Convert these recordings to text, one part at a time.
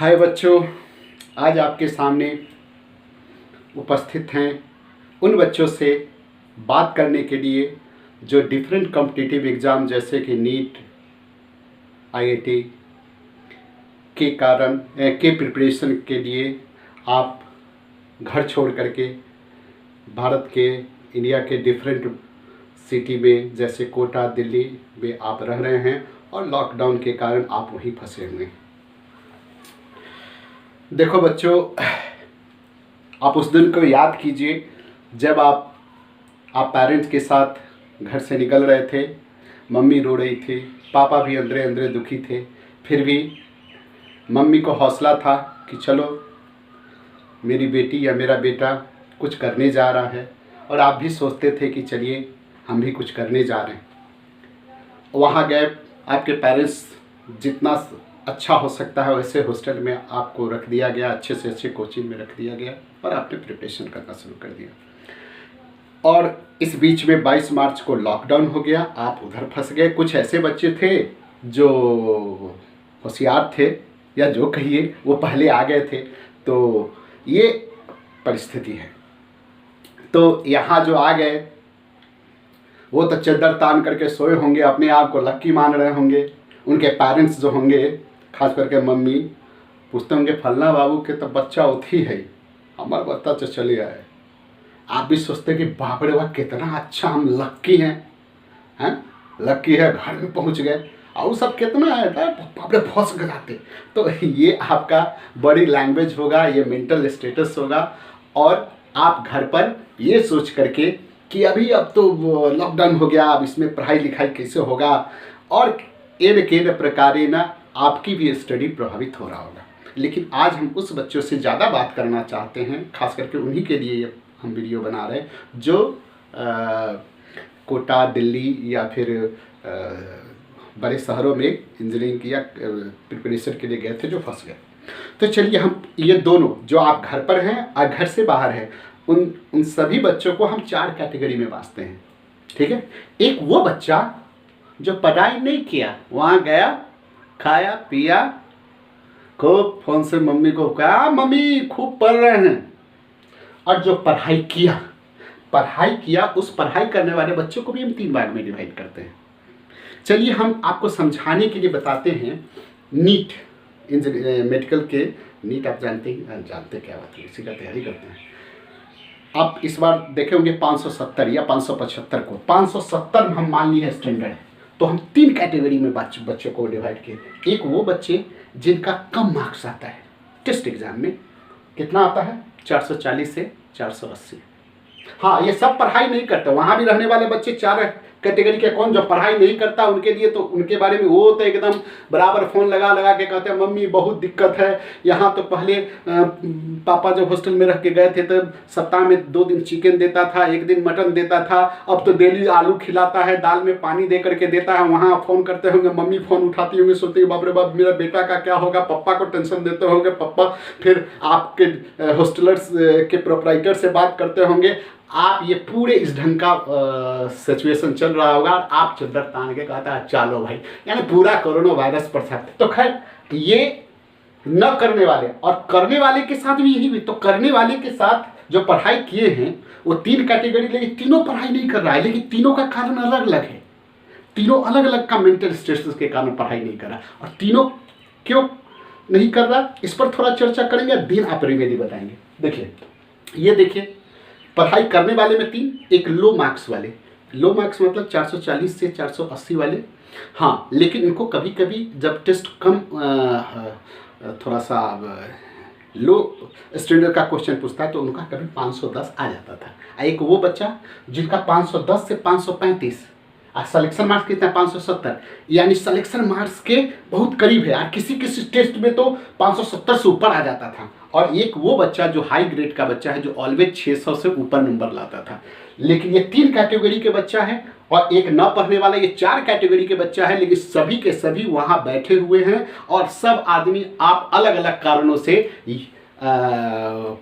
हाय बच्चों, आज आपके सामने उपस्थित हैं उन बच्चों से बात करने के लिए जो डिफरेंट कॉम्पिटिटिव एग्ज़ाम जैसे कि नीट, आईआईटी के कारण के प्रिपरेशन के लिए आप घर छोड़ करके भारत के, इंडिया के डिफरेंट सिटी में जैसे कोटा, दिल्ली में आप रह रहे हैं और लॉकडाउन के कारण आप वहीं फंसे हुए हैं। देखो बच्चों, आप उस दिन को याद कीजिए जब आप पेरेंट्स के साथ घर से निकल रहे थे। मम्मी रो रही थी, पापा भी अंदर अंदर दुखी थे, फिर भी मम्मी को हौसला था कि चलो मेरी बेटी या मेरा बेटा कुछ करने जा रहा है, और आप भी सोचते थे कि चलिए हम भी कुछ करने जा रहे हैं। वहाँ गए, आपके पेरेंट्स जितना अच्छा हो सकता है वैसे हॉस्टल में आपको रख दिया गया, अच्छे से अच्छे कोचिंग में रख दिया गया और आपने प्रिपरेशन करना शुरू कर दिया। और इस बीच में 22 मार्च को लॉकडाउन हो गया, आप उधर फंस गए। कुछ ऐसे बच्चे थे जो होशियार थे, या जो कहिए वो पहले आ गए थे। तो ये परिस्थिति है। तो यहाँ जो आ गए वो तो चद्दर तान करके सोए होंगे, अपने आप को लक्की मान रहे होंगे। उनके पेरेंट्स जो होंगे, खास करके मम्मी, पूछते होंगे फलना बाबू के तो बच्चा उठी है, हमारा बच्चा तो चले आए। आप भी सोचते कि बाप रे वाह कितना अच्छा हम लक्की हैं, लक्की है, घर में पहुंच गए। और सब कितना है, बाप रे फंस जाते। तो ये आपका बॉडी लैंग्वेज होगा, ये मेंटल स्टेटस होगा। और आप घर पर ये सोच करके कि अब तो लॉकडाउन हो गया, अब इसमें पढ़ाई लिखाई कैसे होगा, और एन केन प्रकारे ना आपकी भी स्टडी प्रभावित हो रहा होगा। लेकिन आज हम उस बच्चों से ज़्यादा बात करना चाहते हैं, खास करके उन्हीं के लिए हम वीडियो बना रहे हैं जो कोटा, दिल्ली या फिर बड़े शहरों में इंजीनियरिंग या प्रिपरेशन के लिए गए थे, जो फंस गए। तो चलिए हम ये दोनों जो आप घर पर हैं और घर से बाहर हैं, उन सभी बच्चों को हम 4 कैटेगरी में बांटते हैं। ठीक है। एक वो बच्चा जो पढ़ाई नहीं किया, वहाँ गया, खाया पिया, खूब फ़ोन से मम्मी को कहा मम्मी खूब पढ़ रहे हैं। और जो पढ़ाई किया, उस पढ़ाई करने वाले बच्चों को भी हम 3 भाग में डिवाइड करते हैं। चलिए हम आपको समझाने के लिए बताते हैं नीट, मेडिकल के नीट आप जानते क्या बात है, इसी का तैयारी करते हैं। आप इस बार देखे होंगे 570 या 575 को 570 हम मान लिए स्टैंडर्ड है। तो हम 3 कैटेगरी में बच्चों को डिवाइड किए। एक वो बच्चे जिनका कम मार्क्स आता है टेस्ट एग्जाम में, कितना आता है 440 से 480। हाँ, ये सब पढ़ाई नहीं करते, वहाँ भी रहने वाले बच्चे 4 कैटेगरी के कौन जो पढ़ाई नहीं करता, उनके लिए तो उनके बारे में वो तो एकदम बराबर फ़ोन लगा लगा के कहते हैं मम्मी बहुत दिक्कत है। यहाँ तो पहले पापा जब हॉस्टल में रह के गए थे तो सप्ताह में 2 दिन चिकन देता था, 1 दिन मटन देता था। अब तो डेली आलू खिलाता है, दाल में पानी दे करके देता है। वहाँ फ़ोन करते होंगे, मम्मी फ़ोन उठाती होंगी, सोचती बाप रे बाप मेरा बेटा का क्या होगा, पप्पा को टेंशन देते होंगे पप्पा। फिर आपके हॉस्टलर्स के प्रोपराइटर से बात करते होंगे। आप ये पूरे इस ढंग का सिचुएशन चल रहा होगा और आप चद्दर तान के कहता है चलो भाई, यानी पूरा कोरोना वायरस पर था। तो खैर ये न करने वाले और करने वाले के साथ भी यही हुई। तो करने वाले के साथ जो पढ़ाई किए हैं वो 3 कैटेगरी, लेकिन तीनों पढ़ाई नहीं कर रहा है, लेकिन तीनों का कारण अलग अलग है। तीनों अलग अलग का मेंटल स्टेटस के कारण पढ़ाई नहीं कर रहा। और तीनों क्यों नहीं कर रहा, इस पर थोड़ा चर्चा करेंगे, दिन आप रिमेडी बताएंगे। देखिए, ये देखिए, पढ़ाई करने वाले में 3, एक लो मार्क्स वाले। लो मार्क्स मतलब 440 से 480 वाले। हाँ, लेकिन इनको कभी कभी जब टेस्ट कम थोड़ा सा लो स्टैंडर्ड का क्वेश्चन पूछता है तो उनका कभी 510 आ जाता था। एक वो बच्चा जिनका 510 से 535 और सिलेक्शन मार्क्स कितना 570, यानी सिलेक्शन मार्क्स के बहुत करीब है। और किसी किसी टेस्ट में तो 570 से ऊपर आ जाता था। और एक वो बच्चा जो हाई ग्रेड का बच्चा है, जो ऑलवेज 600 से ऊपर नंबर लाता था। लेकिन ये 3 कैटेगरी के बच्चा है, और एक न पढ़ने वाला, ये 4 कैटेगरी के बच्चा है। लेकिन सभी के सभी वहाँ बैठे हुए हैं और सब आदमी आप अलग अलग कारणों से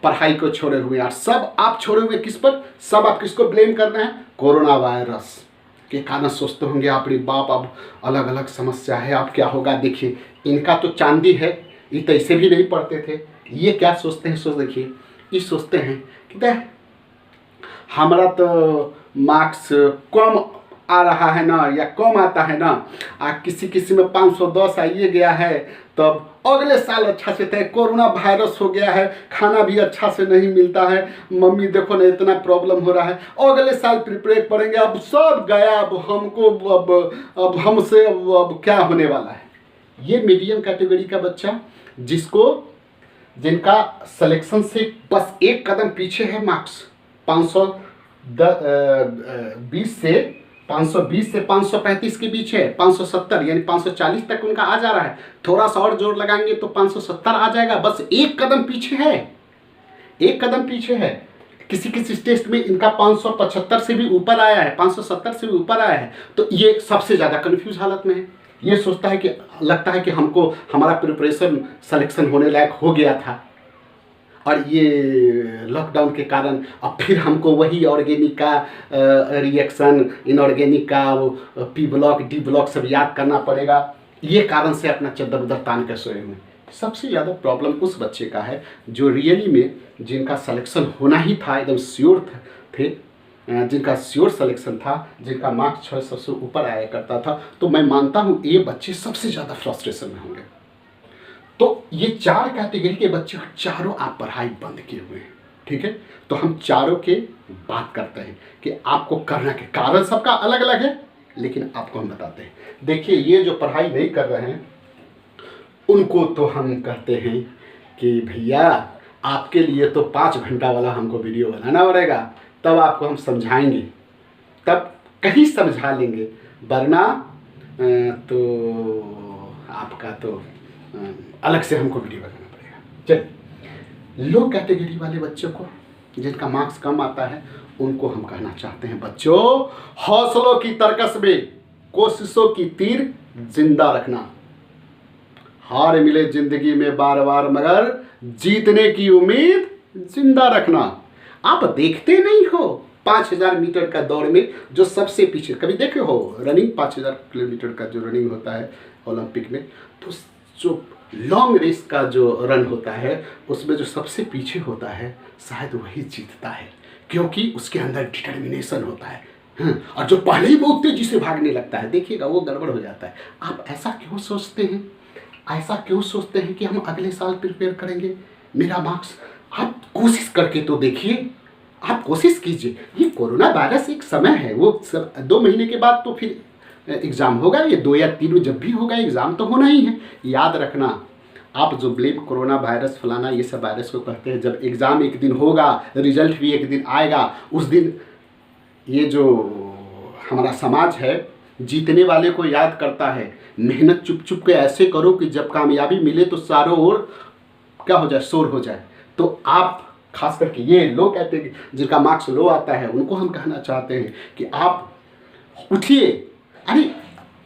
पढ़ाई को छोड़े हुए हैं। और सब आप छोड़े हुए किस पर, सब आप किसको ब्लेम कर रहे हैं, कोरोना वायरस के कारण। सोचते होंगे आप रे बाप अब अलग अलग समस्या है, अब क्या होगा। देखिए, इनका तो चांदी है, ये तो ऐसे भी नहीं पढ़ते थे। ये क्या सोचते हैं, सोच देखिए, ये सोचते हैं कि देख हमारा तो मार्क्स कम आ रहा है ना, या कम आता है ना, किसी किसी में 510 आइए गया है, तब अगले साल अच्छा से तय, कोरोना वायरस हो गया है, खाना भी अच्छा से नहीं मिलता है, मम्मी देखो ना इतना प्रॉब्लम हो रहा है, अगले साल प्रिपेयर करेंगे, अब सब गया, अब हमको अब हमसे अब क्या होने वाला है। ये मीडियम कैटेगरी का बच्चा जिनका सिलेक्शन से बस एक कदम पीछे है मार्क्स, 520 से 535 के बीच है, 570 यानी 540 तक उनका आ जा रहा है, थोड़ा सा और जोर लगाएंगे तो 570 आ जाएगा, बस एक कदम पीछे है, एक कदम पीछे है। किसी किसी टेस्ट में इनका 575 से भी ऊपर आया है, 570 से भी ऊपर आया है, तो ये सबसे ज़्यादा कन्फ्यूज हालत में है। ये सोचता है कि लगता है कि हमको हमारा प्रिपरेशन सिलेक्शन होने लायक हो गया था, और ये लॉकडाउन के कारण अब फिर हमको वही ऑर्गेनिक का रिएक्शन, इनऑर्गेनिक का वो पी ब्लॉक डी ब्लॉक सब याद करना पड़ेगा। ये कारण से अपना चद्दर उधर तान कर सोए हुए। सबसे ज़्यादा प्रॉब्लम उस बच्चे का है जो रियली में जिनका सिलेक्शन होना ही था, एकदम श्योर थे, जिनका श्योर सिलेक्शन था, जिनका मार्क्स 600 से ऊपर आया करता था। तो मैं मानता हूँ ये बच्चे सबसे ज़्यादा फ्रस्ट्रेशन में होंगे। तो ये 4 कैटेगरी के बच्चे चारों आप पढ़ाई बंद किए हुए हैं, ठीक है। तो हम चारों के बात करते हैं कि आपको करना के कारण सबका अलग अलग है, लेकिन आपको हम बताते हैं। देखिए ये जो पढ़ाई नहीं कर रहे हैं उनको तो हम कहते हैं कि भैया आपके लिए तो 5 घंटा वाला हमको वीडियो बनाना पड़ेगा, तब आपको हम समझाएंगे, तब कहीं समझा लेंगे, वरना तो आपका तो अलग से हमको वीडियो बनाना पड़ेगा। चलिए लो कैटेगरी वाले बच्चों को जिनका मार्क्स कम आता है उनको हम कहना चाहते हैं, बच्चों हौसलों की तरकस में कोशिशों की तीर जिंदा रखना। हार मिले जिंदगी में बार बार, मगर जीतने की उम्मीद जिंदा रखना। आप देखते नहीं हो 5000 मीटर का दौड़ में जो सबसे पीछे, कभी देखे हो रनिंग 5000 किलोमीटर का जो रनिंग होता है ओलंपिक में, तो जो लॉन्ग रेस का जो रन होता है उसमें जो सबसे पीछे होता है शायद वही जीतता है, क्योंकि उसके अंदर डिटर्मिनेशन होता है। और जो पहले ही बहुत तेजी से भागने लगता है, देखिएगा वो गड़बड़ हो जाता है। आप ऐसा क्यों सोचते हैं, ऐसा क्यों सोचते हैं कि हम अगले साल प्रिपेयर करेंगे, मेरा मार्क्स? आप कोशिश करके तो देखिए, आप कोशिश कीजिए। ये कोरोना वायरस एक समय है, वो 2 महीने के बाद तो फिर एग्ज़ाम होगा, ये 2 या 3 में जब भी होगा एग्ज़ाम तो होना ही है। याद रखना, आप जो ब्लेम कोरोना वायरस फलाना ये सब वायरस को कहते हैं, जब एग्ज़ाम एक दिन होगा, रिजल्ट भी एक दिन आएगा, उस दिन ये जो हमारा समाज है जीतने वाले को याद करता है। मेहनत चुप चुप के ऐसे करो कि जब कामयाबी मिले तो चारों ओर क्या हो जाए, शोर हो जाए। तो आप खास करके ये लो कहते हैं जिनका मार्क्स लो आता है, उनको हम कहना चाहते हैं कि आप उठिए। अरे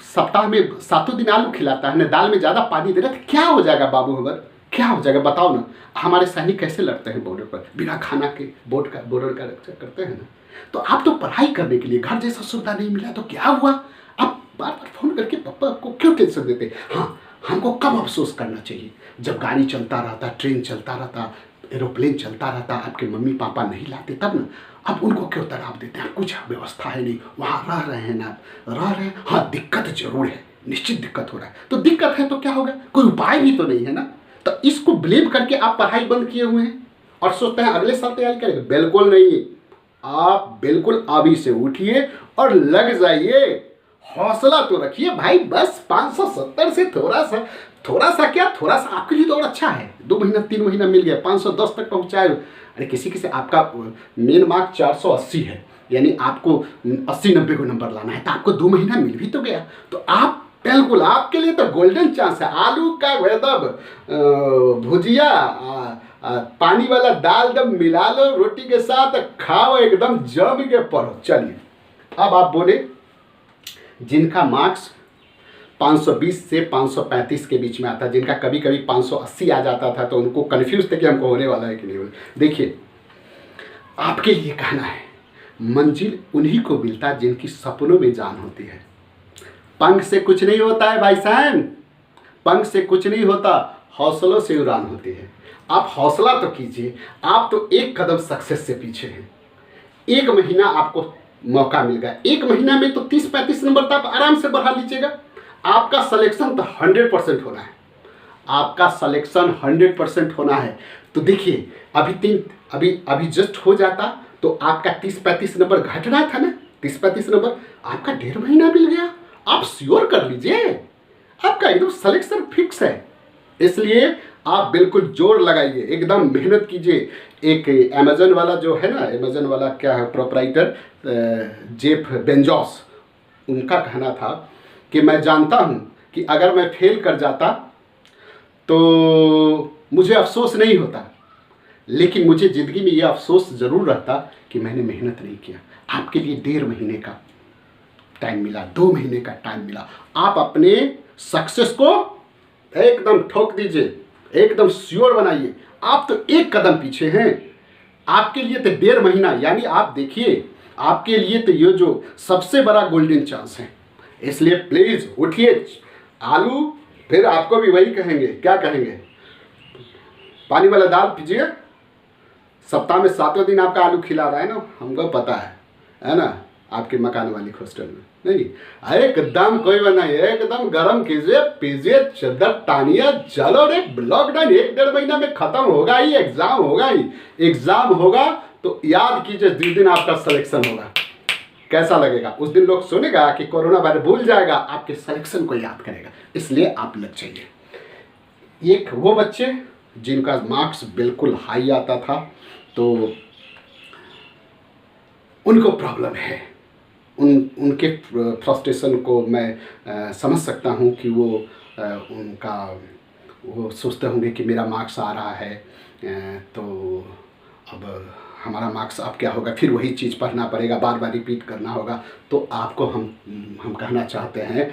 सप्ताह में 7 दिन आलू खिलाता है ना, दाल में ज़्यादा पानी दे रहा है, क्या हो जाएगा बाबू हमर, क्या हो जाएगा बताओ ना। हमारे सैनिक कैसे लड़ते हैं बॉर्डर पर, बिना खाना के बॉर्डर का रक्षा करते हैं ना। तो आप तो पढ़ाई करने के लिए, घर जैसा सुविधा नहीं मिला तो क्या हुआ, आप बार बार फ़ोन करके पापा को क्यों टेंशन देते। हाँ, हमको कब अफसोस करना चाहिए, जब गाड़ी चलता रहता, ट्रेन चलता रहता, एरोप्लेन चलता रहता, आपके मम्मी पापा नहीं लाते तब ना। अब उनको क्यों तनाव देते हैं, कुछ व्यवस्था है नहीं, वहाँ रह रहे हैं ना, रह रहे हैं। हाँ दिक्कत जरूर है, निश्चित दिक्कत हो रहा है, तो दिक्कत है तो क्या होगा, कोई उपाय भी तो नहीं है ना। तो इसको ब्लेम करके आप पढ़ाई बंद किए हुए हैं और सोचते हैं अगले साल तैयारी करेंगे। बिल्कुल नहीं, आप बिल्कुल अभी से उठिए और लग जाइए, हौसला तो रखिए भाई। बस 570 से थोड़ा सा क्या, थोड़ा सा आपके लिए तो और अच्छा है, 2 महीना 3 महीना मिल गया, 510 तक पहुँचाए। अरे किसी आपका मेन मार्क 480 है, यानी आपको 80-90 को नंबर लाना है, तो आपको 2 महीना मिल भी तो गया। तो आप बिल्कुल, आपके लिए तो गोल्डन चांस है। आलू का एकदम भुजिया, पानी वाला दाल दम मिला लो रोटी के साथ, खाओ एकदम जम के पढ़ो। चलिए अब आप बोले जिनका मार्क्स 520 से 535 के बीच में आता है, जिनका कभी कभी 580 आ जाता था, तो उनको कन्फ्यूज थे कि हमको होने वाला है कि नहीं होने। देखिए आपके लिए कहना है, मंजिल उन्हीं को मिलता जिनकी सपनों में जान होती है। पंख से कुछ नहीं होता है भाई साहब, पंख से कुछ नहीं होता, हौसलों से उड़ान होती है। आप हौसला तो कीजिए, आप तो एक कदम सक्सेस से पीछे हैं। 1 महीना आपको मौका मिल गया, 1 महीना में तो 30-35 नंबर तो आप आराम से बढ़ा लीजिएगा। आपका सिलेक्शन तो 100% होना है, आपका सिलेक्शन 100% होना है। तो देखिए अभी जस्ट हो जाता तो आपका 30-35 नंबर घटना था ना, 30-35 नंबर आपका 1.5 महीना मिल गया। आप श्योर कर लीजिए, आपका एकदम सिलेक्शन फिक्स है। इसलिए आप बिल्कुल जोर लगाइए, एकदम मेहनत कीजिए। एक अमेजन वाला जो है ना, अमेजन वाला क्या है प्रोप्राइटर जेफ बेजोस, उनका कहना था कि मैं जानता हूँ कि अगर मैं फेल कर जाता तो मुझे अफसोस नहीं होता, लेकिन मुझे ज़िंदगी में ये अफसोस ज़रूर रहता कि मैंने मेहनत नहीं किया। आपके लिए 1.5 महीने का टाइम मिला, 2 महीने का टाइम मिला। आप अपने सक्सेस को एकदम ठोक दीजिए, एकदम श्योर बनाइए। आप तो एक कदम पीछे हैं, आपके लिए तो 1.5 महीना, यानी आप देखिए आपके लिए तो ये जो सबसे बड़ा गोल्डन चांस है। इसलिए प्लीज़ उठिए। आलू फिर आपको भी वही कहेंगे, क्या कहेंगे, पानी वाला दाल पीजिए। सप्ताह में 7 दिन आपका आलू खिला रहा है ना, हमको पता है ना, आपके मकान वाली हॉस्टल में नहीं। एकदम कोई बना, एकदम गरम कीजिए, पीजिए, चद्दर टानिए, चलो रे। लॉकडाउन 1-1.5 महीना में खत्म होगा ही, एग्जाम होगा ही। एग्जाम होगा तो याद कीजिए जिस दिन आपका सिलेक्शन होगा, कैसा लगेगा उस दिन। लोग सुनेगा कि कोरोना वायरस भूल जाएगा, आपके सिलेक्शन को याद करेगा। इसलिए आप लग जाइए। एक वो बच्चे जिनका मार्क्स बिल्कुल हाई आता था तो उनको प्रॉब्लम है, उनके फ्रस्ट्रेशन को मैं समझ सकता हूँ कि वो सोचते होंगे कि मेरा मार्क्स आ रहा है तो अब हमारा मार्क्स अब क्या होगा, फिर वही चीज़ पढ़ना पड़ेगा, बार बार रिपीट करना होगा। तो आपको हम कहना चाहते हैं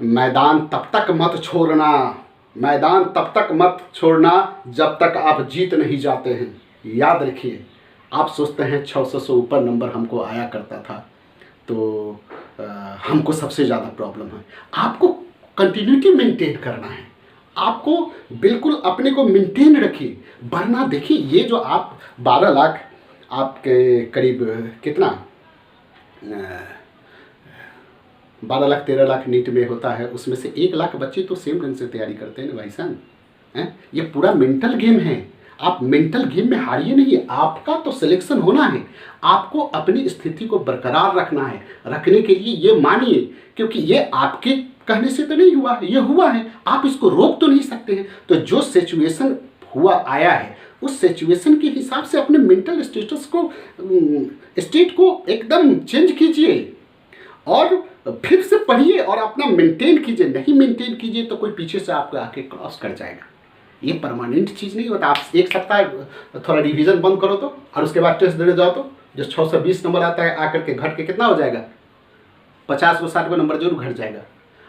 मैदान तब तक मत छोड़ना, मैदान तब तक मत छोड़ना जब तक आप जीत नहीं जाते हैं। याद रखिए, आप सोचते हैं 600 से ऊपर नंबर हमको आया करता था तो हमको सबसे ज़्यादा प्रॉब्लम है। आपको कंटिन्यूटी मेंटेन करना है, आपको बिल्कुल अपने को मेंटेन रखिए, वरना देखिए ये जो आप 12 लाख आपके करीब कितना 12 लाख 13 लाख नीट में होता है, उसमें से 1 लाख बच्चे तो सेम ढंग से तैयारी करते हैं ना भाई साहब। ये पूरा मेंटल गेम है, आप मेंटल गेम में हारिए नहीं। आपका तो सिलेक्शन होना है, आपको अपनी स्थिति को बरकरार रखना है। रखने के लिए ये मानिए, क्योंकि ये आपके कहने से तो नहीं हुआ है, ये हुआ है, आप इसको रोक तो नहीं सकते हैं। तो जो सिचुएशन हुआ आया है उस सिचुएशन के हिसाब से अपने मेंटल स्टेटस को स्टेट को एकदम चेंज कीजिए और फिर से पढ़िए और अपना मेंटेन कीजिए। नहीं मेंटेन कीजिए तो कोई पीछे से आपको आके क्रॉस कर जाएगा। ये परमानेंट चीज़ नहीं होता। आप एक सप्ताह थोड़ा रिवीजन बंद करो तो और उसके बाद टेस्ट देने जाओ तो जो 620 नंबर आता है आकर के घट के कितना हो जाएगा, 50 को 60 को नंबर जरूर घट जाएगा।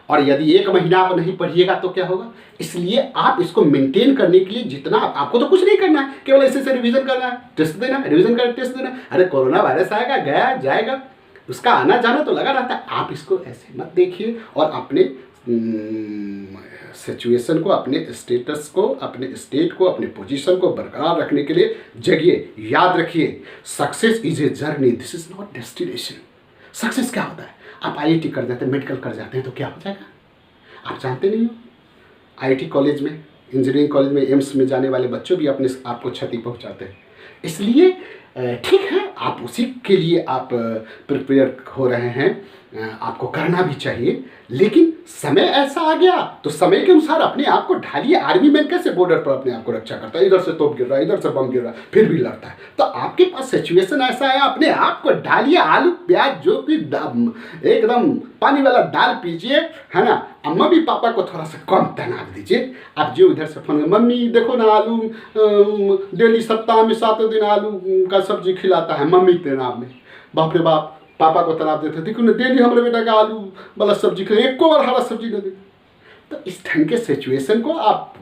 और यदि 1 महीना आप नहीं पढ़िएगा तो क्या होगा। इसलिए आप इसको मेंटेन करने के लिए जितना आपको तो कुछ नहीं करना है, केवल ऐसे से रिवीजन करना है, टेस्ट देना है, रिवीजन कर टेस्ट देना है। अरे कोरोना वायरस आएगा, गया जाएगा, उसका आना जाना तो लगा रहता है। आप इसको ऐसे मत देखिए और अपने सिचुएशन को, अपने स्टेटस को, अपने स्टेट को, अपने पोजीशन को बरकरार रखने के लिए जगिए। याद रखिए, success is a journey, this is not destination. Success क्या होता है, आप आईआईटी कर जाते हैं, मेडिकल कर जाते हैं तो क्या हो जाएगा आप जानते नहीं हो। आईआईटी कॉलेज में, इंजीनियरिंग कॉलेज में, एम्स में जाने वाले बच्चों भी अपने आपको क्षति पहुंचाते हैं। इसलिए ठीक है, आप उसी के लिए आप प्रिपेयर हो रहे हैं, आपको करना भी चाहिए। लेकिन समय ऐसा आ गया तो समय के अनुसार अपने आप को ढालिए। आर्मी मैन कैसे बॉर्डर पर अपने आप को रक्षा करता है, इधर से तोप गिर रहा है, इधर से बम गिर रहा है, फिर भी लड़ता है। तो आपके पास सिचुएशन ऐसा है, अपने आप को ढालिए। आलू प्याज जो भी एकदम पानी वाला दाल पीजिए, है ना। मम्मी पापा को थोड़ा सा कम तनाव दीजिए। आप जो इधर से फोन, मम्मी देखो ना आलू डेली सप्ताह में 7 दिन आलू का सब्जी खिलाता है, मम्मी के नाम में, बाप रे बाप। पापा को तनाव देते, देखो ना डेली हमारे बेटा का आलू वाला सब्जी खिला, एक को बार हरा सब्जी दे दे। तो इस ढंग के सिचुएशन को आप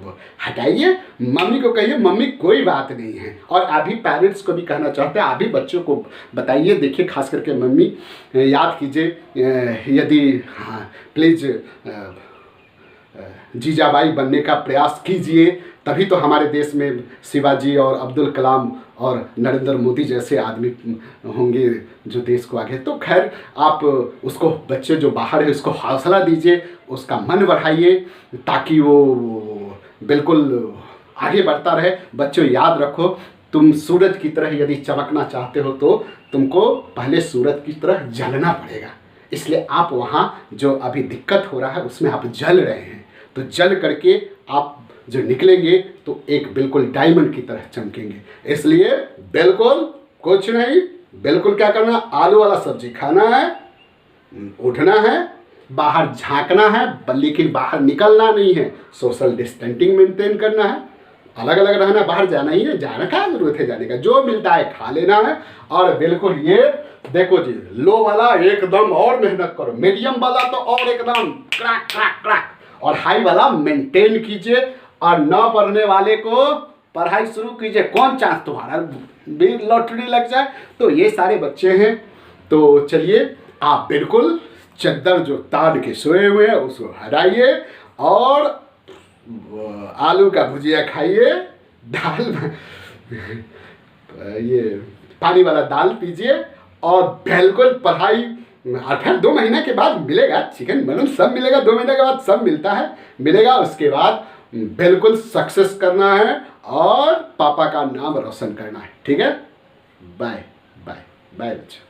हटाइए। मम्मी को कहिए मम्मी कोई बात नहीं है। और अभी पेरेंट्स को भी कहना चाहते हैं, अभी बच्चों को बताइए, देखिए खास करके मम्मी याद कीजिए, यदि हाँ प्लीज़ जीजाबाई बनने का प्रयास कीजिए, तभी तो हमारे देश में शिवाजी और अब्दुल कलाम और नरेंद्र मोदी जैसे आदमी होंगे जो देश को आगे। तो खैर आप उसको, बच्चे जो बाहर है उसको हौसला दीजिए, उसका मन बढ़ाइए ताकि वो बिल्कुल आगे बढ़ता रहे। बच्चों याद रखो, तुम सूरज की तरह यदि चमकना चाहते हो तो तुमको पहले सूरज की तरह जलना पड़ेगा। इसलिए आप वहाँ जो अभी दिक्कत हो रहा है उसमें आप जल रहे हैं, तो जल करके आप जो निकलेंगे तो एक बिल्कुल डायमंड की तरह चमकेंगे। इसलिए बिल्कुल कुछ नहीं, बिल्कुल क्या करना, आलू वाला सब्जी खाना है, उठना है, बाहर झांकना है, लेकिन बाहर निकलना नहीं है, सोशल डिस्टेंसिंग मेंटेन करना है, अलग अलग रहना, बाहर जाना ही है, जाना क्या जरूरत है जाने का, जो मिलता है खा लेना है। और बिल्कुल ये देखो जी, लो वाला एकदम और मेहनत करो, मीडियम वाला तो और एकदम क्रैक क्रैक क्रैक, और हाई वाला मेंटेन कीजिए। और न पढ़ने वाले को पढ़ाई शुरू कीजिए, कौन चांस तुम्हारा भी लॉटरी लग जाए। तो ये सारे बच्चे हैं, तो चलिए आप बिल्कुल चद्दर जो तान के सोए हुए हैं उसको हटाइए और आलू का भुजिया खाइए, दाल ये पानी वाला दाल पीजिए और बिल्कुल पढ़ाई। और फिर 2 महीने के बाद मिलेगा चिकन मटन सब मिलेगा, 2 महीने के बाद सब मिलता है, मिलेगा। उसके बाद बिल्कुल सक्सेस करना है और पापा का नाम रोशन करना है। ठीक है, बाय बाय बाय बच्चों।